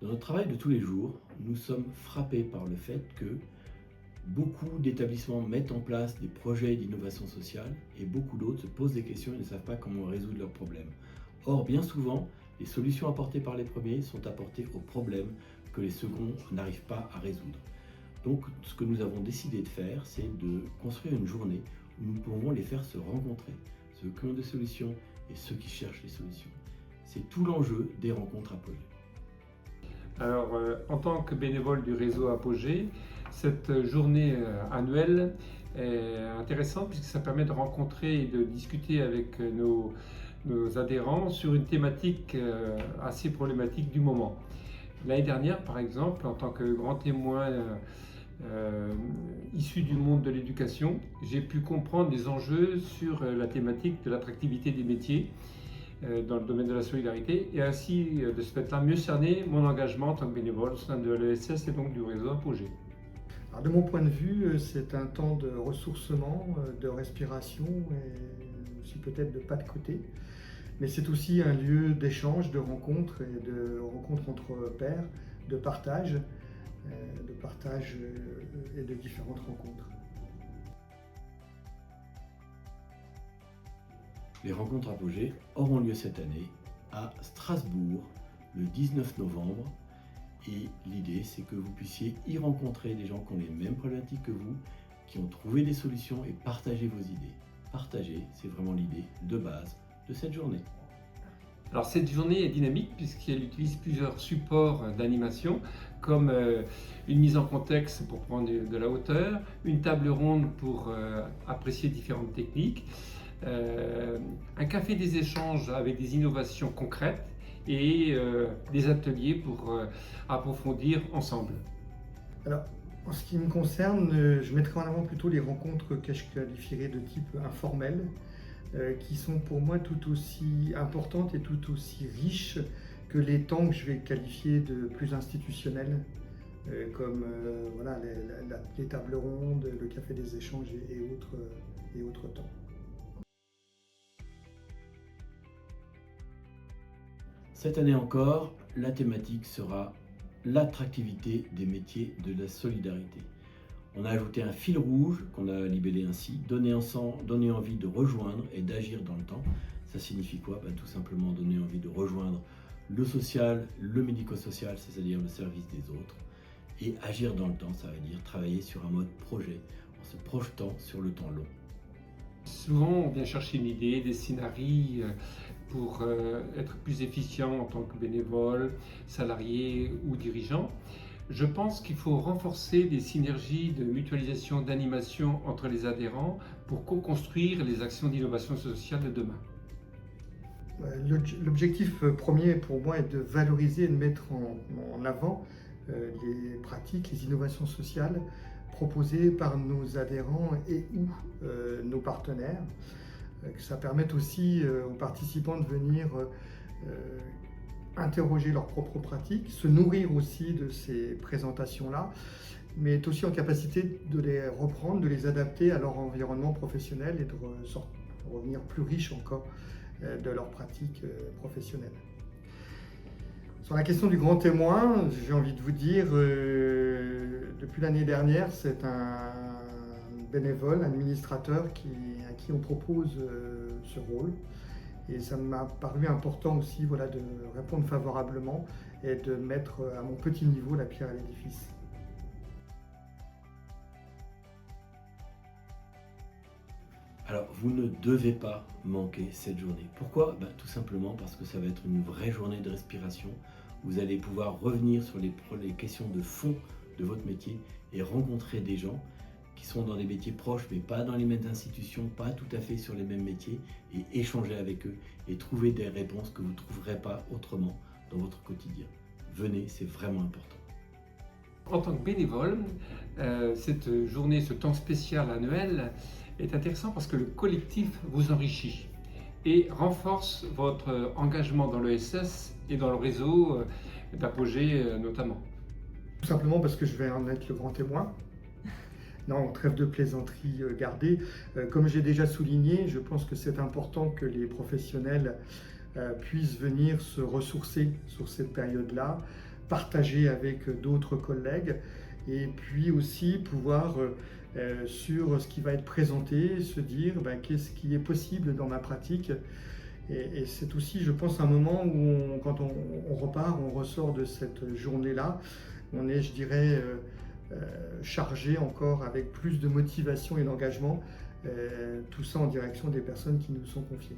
Dans notre travail de tous les jours, nous sommes frappés par le fait que beaucoup d'établissements mettent en place des projets d'innovation sociale et beaucoup d'autres se posent des questions et ne savent pas comment résoudre leurs problèmes. Or, bien souvent, les solutions apportées par les premiers sont apportées aux problèmes que les seconds n'arrivent pas à résoudre. Donc, ce que nous avons décidé de faire, c'est de construire une journée où nous pouvons les faire se rencontrer, ceux qui ont des solutions et ceux qui cherchent les solutions. C'est tout l'enjeu des rencontres Apogée. Alors, en tant que bénévole du réseau Apogée, cette journée annuelle est intéressante puisque ça permet de rencontrer et de discuter avec nos adhérents sur une thématique assez problématique du moment. L'année dernière, par exemple, en tant que grand témoin issu du monde de l'éducation, j'ai pu comprendre les enjeux sur la thématique de l'attractivité des métiers dans le domaine de la solidarité et ainsi de ce fait-là mieux cerner mon engagement en tant que bénévole au sein de l'ESS et donc du réseau Apogée. Alors de mon point de vue, c'est un temps de ressourcement, de respiration et aussi peut-être de pas de côté. Mais c'est aussi un lieu d'échange, de rencontres et de rencontres entre pairs, de partage et de différentes rencontres. Les rencontres Apogée auront lieu cette année à Strasbourg le 19 novembre et l'idée c'est que vous puissiez y rencontrer des gens qui ont les mêmes problématiques que vous, qui ont trouvé des solutions et partager vos idées. Partager, c'est vraiment l'idée de base de cette journée. Alors cette journée est dynamique puisqu'elle utilise plusieurs supports d'animation comme une mise en contexte pour prendre de la hauteur, une table ronde pour apprécier différentes techniques, un café des échanges avec des innovations concrètes et des ateliers pour approfondir ensemble. Alors, en ce qui me concerne, je mettrai en avant plutôt les rencontres que je qualifierais de type informel, qui sont pour moi tout aussi importantes et tout aussi riches que les temps que je vais qualifier de plus institutionnels, comme voilà, les tables rondes, le café des échanges et autres temps. Cette année encore, la thématique sera l'attractivité des métiers de la solidarité. On a ajouté un fil rouge qu'on a libellé ainsi, donner envie de rejoindre et d'agir dans le temps. Ça signifie quoi? Tout simplement donner envie de rejoindre le social, le médico-social, c'est-à-dire le service des autres. Et agir dans le temps, ça veut dire travailler sur un mode projet, en se projetant sur le temps long. Souvent, on vient chercher une idée, des scénarios pour être plus efficient en tant que bénévole, salarié ou dirigeant. Je pense qu'il faut renforcer les synergies de mutualisation, d'animation entre les adhérents pour co-construire les actions d'innovation sociale de demain. L'objectif premier pour moi est de valoriser et de mettre en avant les pratiques, les innovations sociales proposées par nos adhérents et ou nos partenaires. Que ça permette aussi aux participants de venir interroger leurs propres pratiques, se nourrir aussi de ces présentations-là, mais être aussi en capacité de les reprendre, de les adapter à leur environnement professionnel et de revenir plus riches encore de leurs pratiques professionnelles. Sur la question du grand témoin, j'ai envie de vous dire, depuis l'année dernière, c'est un bénévole, un administrateur à qui on propose ce rôle. Et ça m'a paru important aussi voilà, de répondre favorablement et de mettre à mon petit niveau la pierre à l'édifice. Alors, vous ne devez pas manquer cette journée. Pourquoi? Tout simplement parce que ça va être une vraie journée de respiration. Vous allez pouvoir revenir sur les questions de fond de votre métier et rencontrer des gens qui sont dans des métiers proches, mais pas dans les mêmes institutions, pas tout à fait sur les mêmes métiers, et échanger avec eux et trouver des réponses que vous ne trouverez pas autrement dans votre quotidien. Venez, c'est vraiment important. En tant que bénévole, cette journée, ce temps spécial annuel est intéressant parce que le collectif vous enrichit et renforce votre engagement dans l'ESS et dans le réseau d'Apogée notamment. Tout simplement parce que je vais en être le grand témoin. Non, trêve de plaisanterie gardée. Comme j'ai déjà souligné, je pense que c'est important que les professionnels puissent venir se ressourcer sur cette période-là, partager avec d'autres collègues et puis aussi pouvoir, sur ce qui va être présenté, se dire qu'est-ce qui est possible dans ma pratique. Et c'est aussi, je pense, un moment où, quand on repart, on ressort de cette journée-là, on est, je dirais, chargé encore avec plus de motivation et d'engagement, tout ça en direction des personnes qui nous sont confiées.